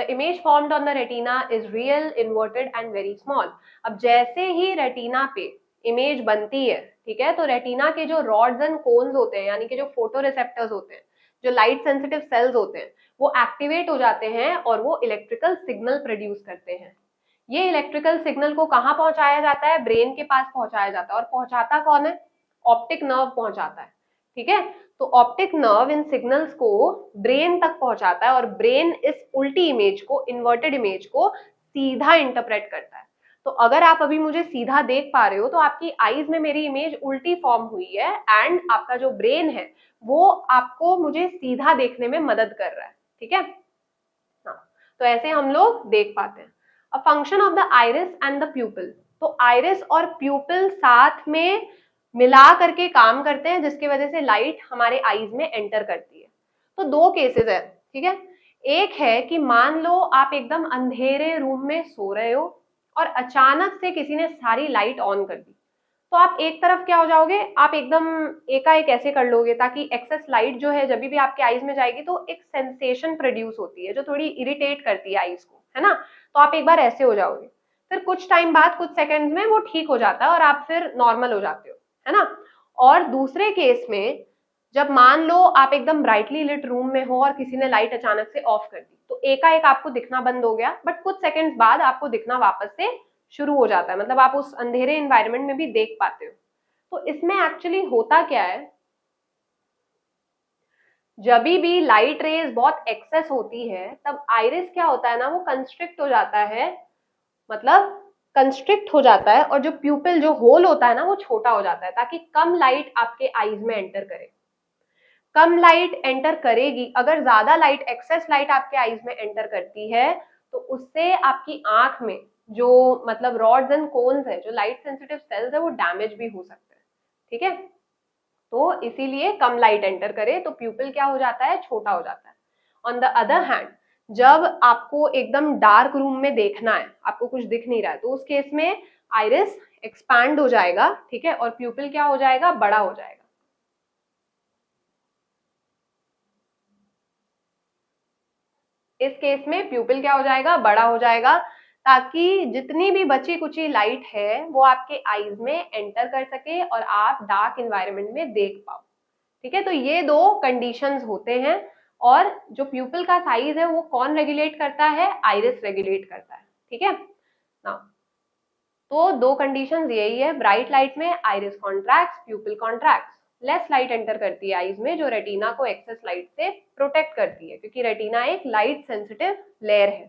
Speaker 1: image formed on the retina is real, inverted and very small. अब जैसे ही रेटिना पे इमेज बनती है, ठीक है, तो रेटिना के जो रॉड्स एंड कोन्स होते हैं, यानी कि जो फोटो रिसेप्टर्स होते हैं, जो लाइट सेंसिटिव सेल्स होते हैं, वो एक्टिवेट हो जाते हैं और वो इलेक्ट्रिकल सिग्नल प्रोड्यूस करते हैं। ये इलेक्ट्रिकल सिग्नल को कहाँ पहुंचाया जाता है? ब्रेन के पास पहुंचाया जाता है। और पहुंचाता कौन है? ऑप्टिक नर्व पहुंचाता है, ठीक है। तो ऑप्टिक नर्व इन सिग्नल्स को ब्रेन तक पहुंचाता है और ब्रेन इस उल्टी इमेज को, इन्वर्टेड इमेज को सीधा इंटरप्रेट करता है। तो अगर आप अभी मुझे सीधा देख पा रहे हो तो आपकी आईज में मेरी इमेज उल्टी फॉर्म हुई है एंड आपका जो ब्रेन है वो आपको मुझे सीधा देखने में मदद कर रहा है, ठीक है। हाँ, तो ऐसे हम लोग देख पाते हैं। A function of the iris and the प्यूपिल, तो आइरिस और प्यूपिल साथ में मिला करके काम करते हैं, जिसकी वजह से लाइट हमारे आईज में एंटर करती है। तो दो केसेस है, ठीक है। एक है कि मान लो आप एकदम अंधेरे रूम में सो रहे हो और अचानक से किसी ने सारी लाइट ऑन कर दी, तो आप एक तरफ क्या हो जाओगे, आप एकदम एकाएक ऐसे कर लोगे ताकि एक्सेस लाइट जो है जब भी आपके आईज में जाएगी तो एक सेंसेशन प्रोड्यूस होती है जो थोड़ी इरिटेट करती है आईज को, है ना। तो आप एक बार ऐसे हो जाओगे, फिर कुछ टाइम बाद, कुछ सेकंड्स में वो ठीक हो जाता है और आप फिर नॉर्मल हो जाते हो, है ना। और दूसरे केस में जब मान लो आप एकदम ब्राइटली लिट रूम में हो और किसी ने लाइट अचानक से ऑफ कर दी, तो एकाएक आपको दिखना बंद हो गया, बट कुछ सेकंड्स बाद आपको दिखना वापस से शुरू हो जाता है, मतलब आप उस अंधेरे एनवायरनमेंट में भी देख पाते हो। तो इसमें एक्चुअली होता क्या है, जब भी लाइट रेज बहुत एक्सेस होती है तब आइरिस क्या होता है ना, वो कंस्ट्रिक्ट हो जाता है, मतलब कंस्ट्रिक्ट हो जाता है, और जो प्यूपिल, जो होल होता है ना, वो छोटा हो जाता है ताकि कम लाइट आपके आईज में एंटर करे। कम लाइट एंटर करेगी, अगर ज्यादा लाइट, एक्सेस लाइट आपके आईज में एंटर करती है तो उससे आपकी आंख में जो मतलब रॉड्स एंड कोन्स है, जो लाइट सेंसिटिव सेल्स है, वो डैमेज भी हो सकते हैं, ठीक है। तो इसीलिए कम लाइट एंटर करे तो प्यूपिल क्या हो जाता है, छोटा हो जाता है। ऑन द अदर हैंड, जब आपको एकदम डार्क रूम में देखना है, आपको कुछ दिख नहीं रहा है, तो उस केस में आइरिस एक्सपैंड हो जाएगा, ठीक है, और प्यूपिल क्या हो जाएगा, बड़ा हो जाएगा। इस केस में प्यूपिल क्या हो जाएगा, बड़ा हो जाएगा, ताकि जितनी भी बची कुची लाइट है वो आपके आईज में एंटर कर सके और आप डार्क एनवायरनमेंट में देख पाओ, ठीक है। तो ये दो कंडीशंस होते हैं, और जो प्यूपिल का साइज है वो कौन रेगुलेट करता है, आइरिस रेगुलेट करता है, ठीक है ना। तो दो कंडीशंस यही है, ब्राइट लाइट में iris contracts, प्यूपिल contracts. Less light enter करती है आईज में, जो रेटिना को एक्सेस लाइट से प्रोटेक्ट करती है, क्योंकि रेटिना एक लाइट सेंसिटिव लेयर है।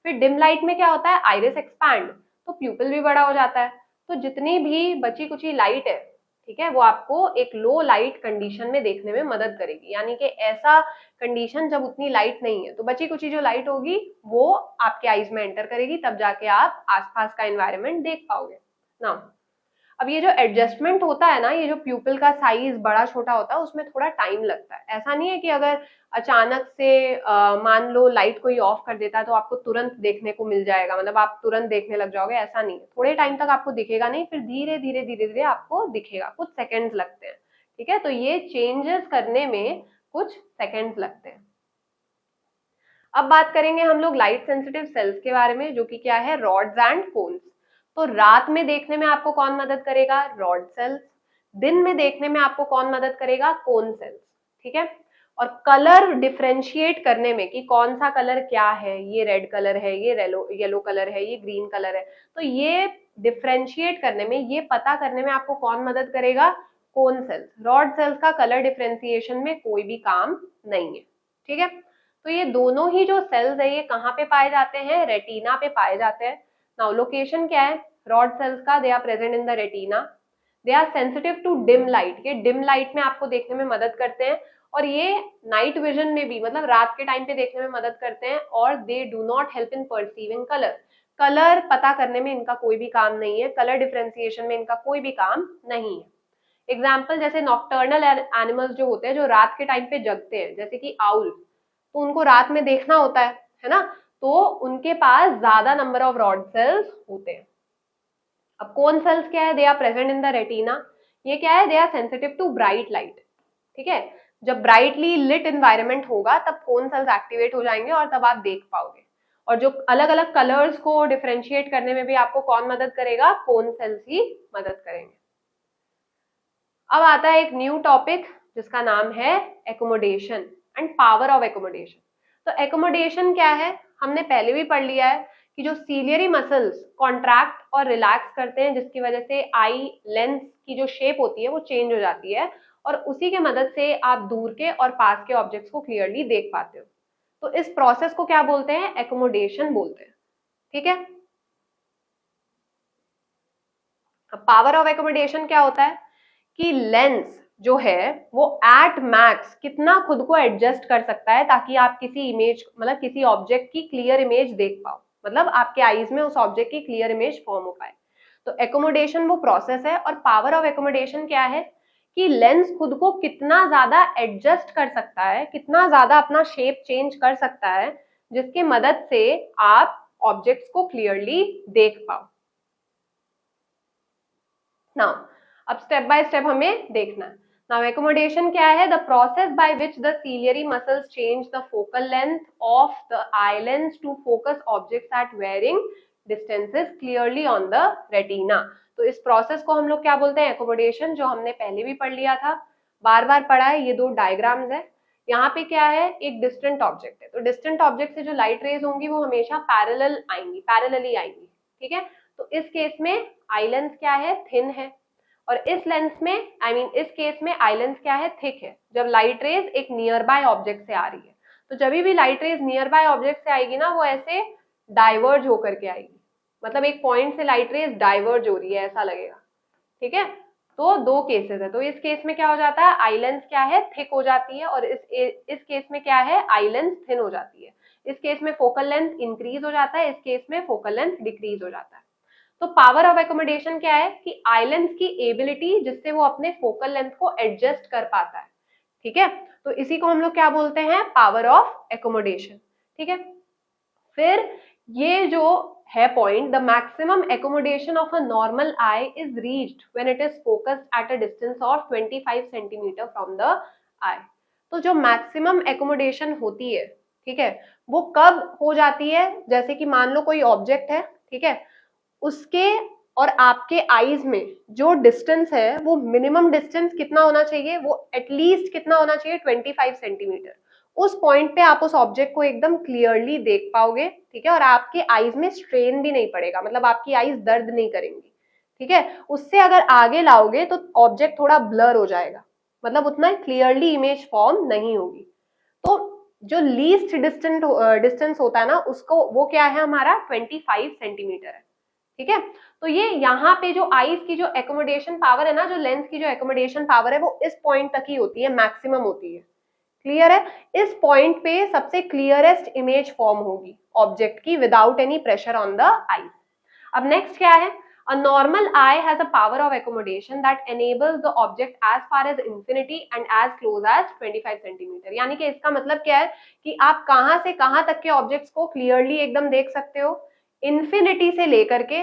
Speaker 1: फिर डिम लाइट में क्या होता है, आइरिस एक्सपैंड, तो प्यूपिल भी बड़ा हो जाता है। तो जितनी भी बची कुची लाइट है, ठीक है, वो आपको एक लो लाइट कंडीशन में देखने में मदद करेगी, यानी कि ऐसा कंडीशन जब उतनी लाइट नहीं है तो बची कुची जो लाइट होगी वो आपके आईज में एंटर करेगी, तब जाके आप आसपास का एनवायरनमेंट देख पाओगे ना। अब ये जो एडजस्टमेंट होता है ना, ये जो प्यूपिल का साइज बड़ा छोटा होता है, उसमें थोड़ा टाइम लगता है। ऐसा नहीं है कि अगर अचानक से मान लो लाइट कोई ऑफ कर देता है तो आपको तुरंत देखने को मिल जाएगा, मतलब आप तुरंत देखने लग जाओगे, ऐसा नहीं है। थोड़े टाइम तक आपको दिखेगा नहीं, फिर धीरे धीरे धीरे धीरे आपको दिखेगा, कुछ सेकेंड्स लगते हैं, ठीक है। तो ये चेंजेस करने में कुछ सेकेंड्स लगते हैं। अब बात करेंगे हम लोग लाइट सेंसिटिव सेल्स के बारे में, जो कि क्या है, रॉड्स एंड कोन्स। तो रात में देखने में आपको कौन मदद करेगा, रॉड सेल्स। दिन में देखने में आपको कौन मदद करेगा, कोन सेल्स, ठीक है। और कलर डिफरेंशिएट करने में कि कौन सा कलर क्या है, ये रेड कलर है, ये येलो कलर है, ये ग्रीन कलर है, तो ये डिफरेंशिएट करने में, ये पता करने में आपको कौन मदद करेगा, कोन सेल्स। रॉड सेल्स का कलर डिफरेंशिएशन में कोई भी काम नहीं है, ठीक है। तो ये दोनों ही जो सेल्स है ये कहाँ पे पाए जाते हैं, रेटिना पे पाए जाते हैं। नाउ लोकेशन क्या है रॉड सेल्स का, they are present in the retina, they are sensitive to dim light, ये डिम लाइट में आपको देखने में मदद करते हैं, और ये नाइट विजन में भी, मतलब रात के टाइम पे देखने में मदद करते हैं, और they do not help in perceiving colour, colour पता करने में इनका कोई भी काम नहीं है, कलर डिफरेंशिएशन में इनका कोई भी काम नहीं है। एग्जाम्पल जैसे नॉक्टर्नल एनिमल्स जो होते हैं, जो रात के टाइम पे जगते हैं, जैसे कि आउल, तो उनको रात में देखना होता है ना, तो उनके पास ज्यादा नंबर ऑफ रॉड सेल्स होते हैं। अब कोन सेल्स क्या है, they are present in the retina, ये क्या है, they are sensitive to bright light, ठीक है। जब ब्राइटली लिट एनवायरनमेंट होगा तब कोन सेल्स एक्टिवेट हो जाएंगे और तब आप देख पाओगे। और जो अलग अलग कलर्स को डिफरेंशिएट करने में भी आपको कौन मदद करेगा? कोन सेल्स ही मदद करेंगे। अब आता है एक न्यू टॉपिक जिसका नाम है accommodation and power of accommodation. तो एकोमोडेशन क्या है? हमने पहले भी पढ़ लिया है कि जो सीलियरी मसल्स कॉन्ट्रैक्ट और रिलैक्स करते हैं, जिसकी वजह से आई लेंस की जो शेप होती है वो चेंज हो जाती है, और उसी के मदद से आप दूर के और पास के ऑब्जेक्ट्स को क्लियरली देख पाते हो। तो इस प्रोसेस को क्या बोलते हैं? एकोमोडेशन बोलते हैं। ठीक है। अब पावर ऑफ एकोमोडेशन क्या होता है कि लेंस जो है वो एट मैक्स कितना खुद को एडजस्ट कर सकता है ताकि आप किसी इमेज, मतलब किसी ऑब्जेक्ट की क्लियर इमेज देख पाओ, मतलब आपके आईज में उस ऑब्जेक्ट की क्लियर इमेज फॉर्म हो पाए। तो एकोमोडेशन वो प्रोसेस है, और पावर ऑफ एकोमोडेशन क्या है कि लेंस खुद को कितना ज्यादा एडजस्ट कर सकता है, कितना ज्यादा अपना शेप चेंज कर सकता है, जिसके मदद से आप ऑब्जेक्ट्स को क्लियरली देख पाओ। नाउ अब स्टेप बाय स्टेप हमें देखना है। नाउ एकोमोडेशन क्या है? The process by which the ciliary muscles change the focal length of the eye lens to focus objects at varying distances clearly on the retina. तो इस process को हम लोग क्या बोलते हैं? एकोमोडेशन, जो हमने पहले भी पढ़ लिया था, बार बार पढ़ा है। ये दो डायग्राम्स है। यहाँ पे क्या है? एक डिस्टेंट ऑब्जेक्ट है, तो डिस्टेंट ऑब्जेक्ट से जो लाइट रेज होंगी वो हमेशा पैरेलल आएंगी, पैरेलली आएंगी। ठीक है। तो इस केस में आई लेंस क्या है? थिन है, और इस लेंस में इस केस में आई लेंस क्या है? थिक है। जब लाइट रेज एक नियर बाय ऑब्जेक्ट से आ रही है, तो जब भी light rays near by object से आएगी ना, वो ऐसे डाइवर्ज होकर के आएगी, मतलब एक पॉइंट से लाइट रेज डाइवर्ज हो रही है ऐसा लगेगा। ठीक है। तो दो केसेस है। तो इस केस में क्या हो जाता है? आई लेंस क्या है? थिक हो जाती है, और इस केस में क्या है? आई लेंस थिन हो जाती है। इस केस में फोकल लेंथ इंक्रीज हो जाता है, इस केस में फोकल लेंथ डिक्रीज हो जाता है। तो पावर ऑफ एकोमोडेशन क्या है कि आई लेंस की एबिलिटी जिससे वो अपने फोकल लेंथ को एडजस्ट कर पाता है। ठीक है। तो इसी को हम लोग क्या बोलते हैं? Power of accommodation. ठीक है। फिर ये जो है point, the maximum accommodation of a normal eye is reached when it is focused at a distance of 25 centimetre from the eye. तो जो मैक्सिमम एकोमोडेशन होती है, ठीक है, वो कब हो जाती है? जैसे कि मान लो कोई ऑब्जेक्ट है, ठीक है, उसके और आपके आईज में जो डिस्टेंस है वो मिनिमम डिस्टेंस कितना होना चाहिए? वो एटलीस्ट कितना होना चाहिए? 25 सेंटीमीटर। उस पॉइंट पे आप उस ऑब्जेक्ट को एकदम क्लियरली देख पाओगे। ठीक है। और आपके आईज में स्ट्रेन भी नहीं पड़ेगा, मतलब आपकी आईज दर्द नहीं करेंगी। ठीक है। उससे अगर आगे लाओगे तो ऑब्जेक्ट थोड़ा ब्लर हो जाएगा, मतलब उतना क्लियरली इमेज फॉर्म नहीं होगी। तो जो लीस्ट डिस्टेंस होता है ना, उसको वो क्या है? हमारा 25 सेंटीमीटर है। ठीक है। तो ये यहाँ पे जो आईज की जो एकोमोडेशन पावर है ना, जो लेंस की जो एकोमोडेशन पावर है, वो इस पॉइंट तक ही होती है, मैक्सिमम होती है। क्लियर है? इस पॉइंट पे सबसे क्लियरेस्ट इमेज फॉर्म होगी ऑब्जेक्ट की without any pressure on the eyes. अब नेक्स्ट क्या है? A normal eye has a power of accommodation that enables the object as far as infinity and as close as 25 centimetre. यानी कि इसका मतलब क्या है कि आप कहां से कहां तक के ऑब्जेक्ट्स को क्लियरली एकदम देख सकते हो? इन्फिनिटी से लेकर के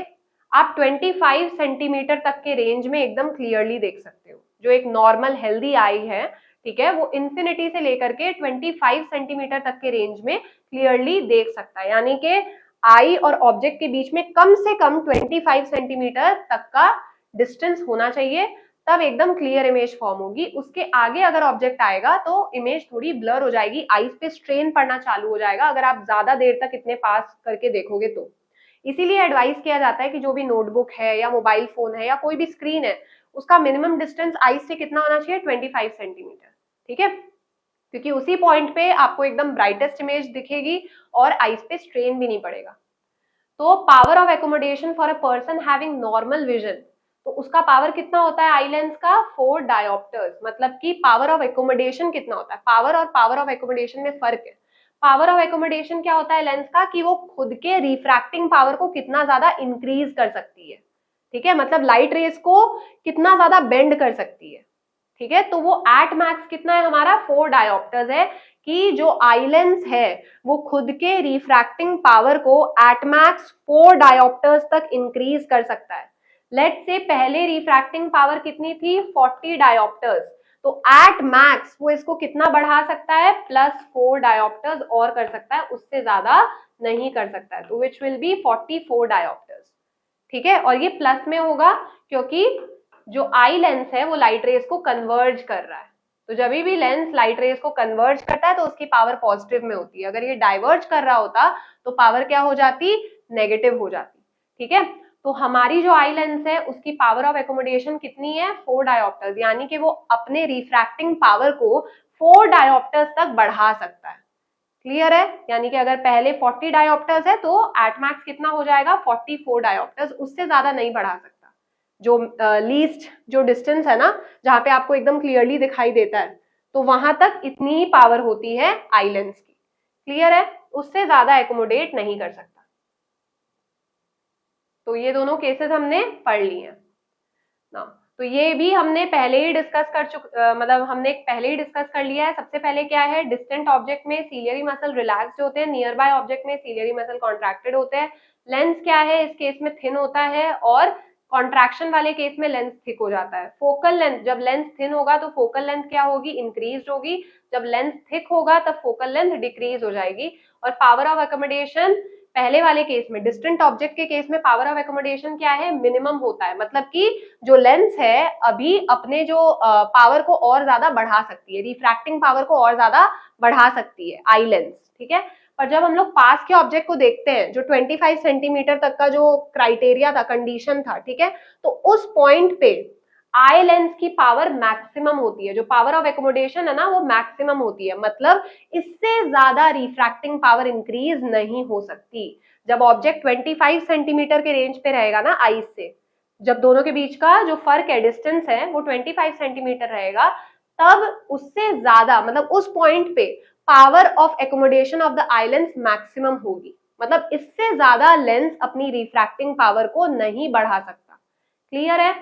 Speaker 1: आप 25 सेंटीमीटर तक के रेंज में एकदम क्लियरली देख सकते हो। जो एक नॉर्मल हेल्दी आई है, ठीक है, वो इन्फिनिटी से लेकर के 25 सेंटीमीटर तक के रेंज में क्लियरली देख सकता है। यानी कि आई और ऑब्जेक्ट के बीच में कम से कम 25 सेंटीमीटर तक का डिस्टेंस होना चाहिए, तब एकदम क्लियर इमेज फॉर्म होगी। उसके आगे अगर ऑब्जेक्ट आएगा तो इमेज थोड़ी ब्लर हो जाएगी, आईज पे स्ट्रेन पड़ना चालू हो जाएगा अगर आप ज्यादा देर तक इतने पास करके देखोगे तो। इसीलिए एडवाइस किया जाता है कि जो भी नोटबुक है या मोबाइल फोन है या कोई भी स्क्रीन है, उसका मिनिमम डिस्टेंस आईज से कितना होना चाहिए? 25 सेंटीमीटर। ठीक है। क्योंकि उसी पॉइंट पे आपको एकदम ब्राइटेस्ट इमेज दिखेगी और आईज पे स्ट्रेन भी नहीं पड़ेगा। तो power of accommodation for a person having normal vision, तो उसका पावर कितना होता है आई लेंस का? 4 डायोप्टर्स। मतलब कि पावर ऑफ एकोमोडेशन कितना होता है? पावर और पावर ऑफ एकोमोडेशन में फर्क है। पावर ऑफ एकोमोडेशन क्या होता है लेंस का? कि वो खुद के रिफ्रैक्टिंग पावर को कितना ज्यादा इंक्रीज कर सकती है। ठीक है। मतलब लाइट रेज को कितना ज्यादा बेंड कर सकती है। ठीक है। तो वो एट मैक्स कितना है हमारा? 4 डायोप्टर्स है, कि जो आई लेंस है वो खुद के रिफ्रैक्टिंग पावर को एट मैक्स 4 डायोप्टर्स तक इंक्रीज कर सकता है। लेट्स से पहले रिफ्रैक्टिंग पावर कितनी थी? 40 डायोप्टर्स। तो एट मैक्स वो इसको कितना बढ़ा सकता है, +4 डायोप्टर्स और कर सकता है, उससे ज्यादा नहीं कर सकता है, तो विच विल बी 44 डायोप्टर्स। ठीक है, और ये प्लस में होगा क्योंकि जो आई लेंस है वो लाइट रेज को कन्वर्ज कर रहा है, तो जब भी लेंस लाइट रेज को कन्वर्ज करता है तो उसकी पावर पॉजिटिव में होती है, अगर ये डाइवर्ज कर रहा होता तो पावर क्या हो जाती, नेगेटिव हो जाती। ठीक है, तो हमारी जो आई लेंस है उसकी पावर ऑफ एकोमोडेशन कितनी है, 4 डायोप्टर्स, यानी कि वो अपने रिफ्रैक्टिंग पावर को 4 डायोप्टर्स तक बढ़ा सकता है। क्लियर है, यानी कि अगर पहले 40 डायोप्टर्स है तो एट मैक्स कितना हो जाएगा, 44 डायोप्टर्स, उससे ज्यादा नहीं बढ़ा सकता। जो लीस्ट जो डिस्टेंस है ना, जहां पे आपको एकदम क्लियरली दिखाई देता है, तो वहां तक इतनी ही पावर होती है आई लेंस की। क्लियर है, उससे ज्यादा एकोमोडेट नहीं कर सकता। तो ये दोनों केसेस हमने पढ़ लिए हैं ना, तो ये भी हमने पहले ही डिस्कस कर मतलब हमने पहले ही डिस्कस कर लिया है। सबसे पहले क्या है, डिस्टेंट ऑब्जेक्ट में सीलियरी मसल रिलैक्स्ड होते हैं, नियर बाय ऑब्जेक्ट में सीलियरी मसल कॉन्ट्रैक्टेड होते हैं। लेंस क्या है, इस केस में थिन होता है, और कॉन्ट्रैक्शन वाले केस में लेंस थिक हो जाता है। फोकल लेंथ, जब लेंस थिन होगा तो फोकल लेंथ क्या होगी, इंक्रीज होगी, जब लेंस थिक होगा तब फोकल लेंथ डिक्रीज हो जाएगी। और पावर ऑफ अकोमोडेशन पहले वाले केस में, डिस्टेंट ऑब्जेक्ट के केस में पावर ऑफ एकोमोडेशन क्या है, मिनिमम होता है, मतलब कि जो लेंस है अभी अपने जो पावर को और ज्यादा बढ़ा सकती है, रिफ्रैक्टिंग पावर को और ज्यादा बढ़ा सकती है आई लेंस। ठीक है, पर जब हम लोग पास के ऑब्जेक्ट को देखते हैं, जो 25 सेंटीमीटर तक का जो क्राइटेरिया था, कंडीशन था, ठीक है, तो उस पॉइंट पे आई लेंस की पावर मैक्सिमम होती है, जो पावर ऑफ एकोमोडेशन है ना वो मैक्सिमम होती है, मतलब इससे ज्यादा रिफ्रैक्टिंग पावर इंक्रीज नहीं हो सकती। जब ऑब्जेक्ट 25 सेंटीमीटर के रेंज पे रहेगा ना आई से, जब दोनों के बीच का जो फर्क है, डिस्टेंस है, वो 25 सेंटीमीटर रहेगा, तब उससे ज्यादा, मतलब उस पॉइंट पे power of accommodation of the eye lens maximum होगी, मतलब इससे ज्यादा लेंस अपनी रिफ्रैक्टिंग पावर को नहीं बढ़ा सकता। क्लियर है।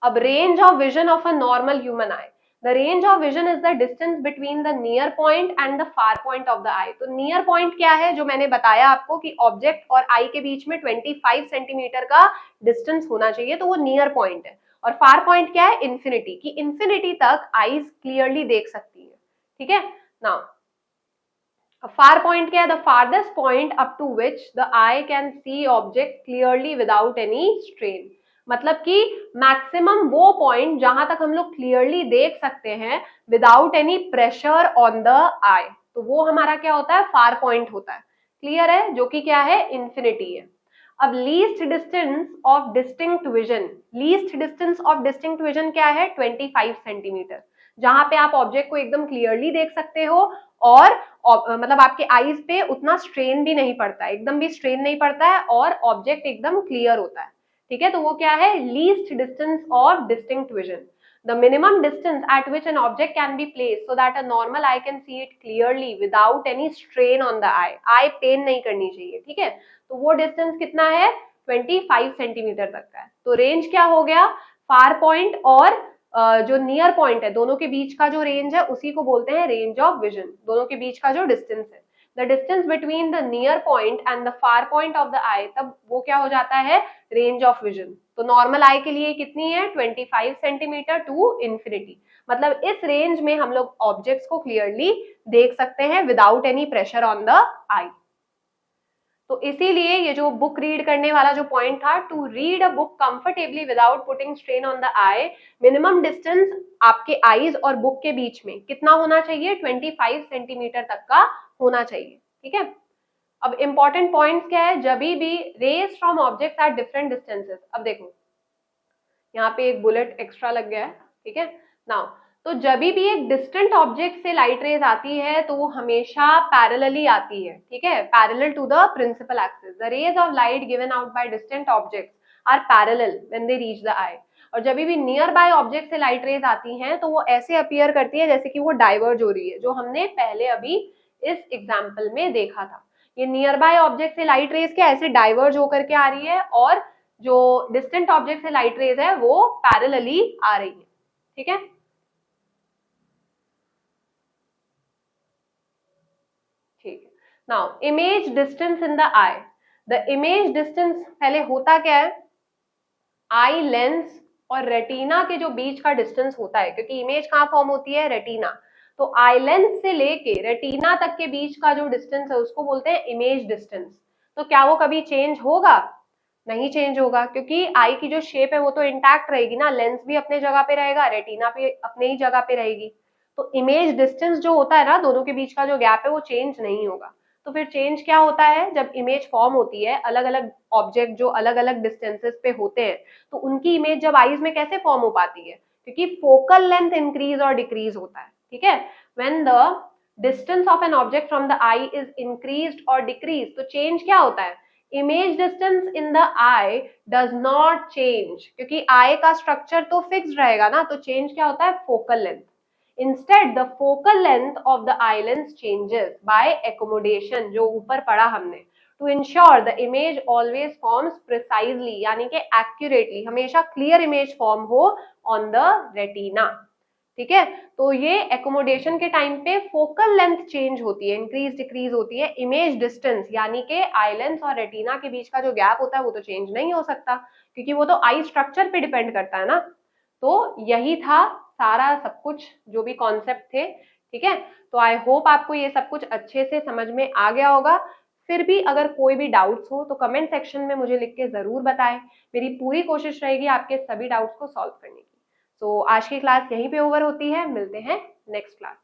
Speaker 1: अब range of vision of a normal human eye, the range of vision is the distance between the near point and the far point of the eye. तो नियर पॉइंट क्या है, जो मैंने बताया आपको कि ऑब्जेक्ट और आई के बीच में 25 सेंटीमीटर का डिस्टेंस होना चाहिए, तो वो नियर पॉइंट है। और फार पॉइंट क्या है, इन्फिनिटी, की इन्फिनिटी तक आईज क्लियरली देख सकती है। ठीक है, नाउ फार पॉइंट क्या है, the farthest point up to which the eye can see object clearly without any strain, मतलब कि मैक्सिमम वो पॉइंट जहां तक हम लोग क्लियरली देख सकते हैं without any pressure on the eye, तो वो हमारा क्या होता है, फार पॉइंट होता है। क्लियर है, जो कि क्या है, इंफिनिटी है। अब least distance of distinct vision, least distance of distinct vision क्या है, 25 सेंटीमीटर, जहां पे आप ऑब्जेक्ट को एकदम क्लियरली देख सकते हो, और मतलब आपके आईज पे उतना स्ट्रेन भी नहीं पड़ता है, एकदम भी स्ट्रेन नहीं पड़ता है, और ऑब्जेक्ट एकदम क्लियर होता है। ठीक है, तो वो क्या है, least distance of distinct vision, the minimum distance at which an object can be placed so that a normal eye can see it clearly without any strain on the eye pain नहीं करनी चाहिए। ठीक है, तो वो distance कितना है, 25 centimetre तक का है। तो रेंज क्या हो गया, फार पॉइंट और जो नियर पॉइंट है, दोनों के बीच का जो रेंज है उसी को बोलते हैं रेंज ऑफ विजन, दोनों के बीच का जो डिस्टेंस है, the distance between the near point and the far point of the eye, तब वो क्या हो जाता है, रेंज ऑफ विजन। तो नॉर्मल आई के लिए कितनी है, 25 सेंटीमीटर टू इंफिनिटी, मतलब इस रेंज में हम लोग ऑब्जेक्ट्स को क्लियरली देख सकते हैं without any pressure on the eye. तो इसीलिए ये जो बुक रीड करने वाला जो पॉइंट था, to read a book comfortably without putting strain on the eye, minimum distance आपके आईज और बुक के बीच में कितना होना चाहिए, 25 सेंटीमीटर तक का होना चाहिए। ठीक है, अब इंपॉर्टेंट पॉइंट्स क्या है, जब भी rays from objects at different distances, अब देखो यहाँ पे एक बुलेट एक्स्ट्रा लग गया है। ठीक है, नाउ तो जब भी एक डिस्टेंट ऑब्जेक्ट से लाइट रेज आती है तो वो हमेशा पैरेलली आती है। ठीक है, parallel to the principal axis, the rays of light given out by distant objects are parallel when they reach the eye. और जब भी नियर बाय ऑब्जेक्ट से लाइट रेज आती हैं तो वो ऐसे अपीयर करती है जैसे कि वो डाइवर्ज हो रही है, जो हमने पहले अभी इस एग्जाम्पल में देखा था। ये नियर बाय ऑब्जेक्ट से लाइट रेज क्या ऐसे डाइवर्ज होकर के आ रही है, और जो डिस्टेंट ऑब्जेक्ट से लाइट रेज है वो पैरेलली आ रही है। ठीक है, ठीक है, now image distance in the I, the image distance पहले होता क्या है, आई लेंस और रेटिना के जो बीच का डिस्टेंस होता है, क्योंकि इमेज कहाँ फॉर्म होती है, रेटिना, तो आई लेंस से लेके रेटिना तक के बीच का जो डिस्टेंस है उसको बोलते हैं इमेज डिस्टेंस। तो क्या वो कभी चेंज होगा? नहीं चेंज होगा, क्योंकि आई की जो शेप है वो तो इंटैक्ट रहेगी ना, लेंस भी अपने जगह पे रहेगा, रेटिना भी अपने ही जगह पे रहेगी। तो इमेज डिस्टेंस जो होता है ना, दोनों के बीच का जो गैप है वो चेंज नहीं होगा। तो फिर चेंज क्या होता है, जब इमेज फॉर्म होती है, अलग अलग ऑब्जेक्ट जो अलग अलग डिस्टेंसेस पे होते हैं, तो उनकी इमेज जब आईज में कैसे फॉर्म हो पाती है, क्योंकि फोकल लेंथ इंक्रीज और डिक्रीज होता है, ठीक है। When the distance of an object from the I is increased और डिक्रीज, तो चेंज क्या होता है, image distance in the I does not change, क्योंकि आई का स्ट्रक्चर तो फिक्स्ड रहेगा ना, तो चेंज क्या होता है, focal length. Instead the focal length of the eye lens changes by accommodation, जो ऊपर पढ़ा हमने, to ensure the image always forms precisely, यानी कि एक्यूरेटली, हमेशा क्लियर इमेज फॉर्म हो ऑन द रेटिना, ठीक है। तो ये एकोमोडेशन के टाइम पे फोकल लेंथ चेंज होती है, इंक्रीज डिक्रीज होती है, इमेज डिस्टेंस यानी कि आई लेंस और रेटिना के बीच का जो गैप होता है वो तो चेंज नहीं हो सकता, क्योंकि वो तो आई स्ट्रक्चर पे डिपेंड करता है ना। तो यही था सारा सब कुछ जो भी कॉन्सेप्ट थे, ठीक है। तो आई होप आपको ये सब कुछ अच्छे से समझ में आ गया होगा। फिर भी अगर कोई भी डाउट्स हो तो कमेंट सेक्शन में मुझे लिख के जरूर बताएं, मेरी पूरी कोशिश रहेगी आपके सभी डाउट्स को सॉल्व करने की। तो आज की क्लास यहीं पे ओवर होती है, मिलते हैं नेक्स्ट क्लास।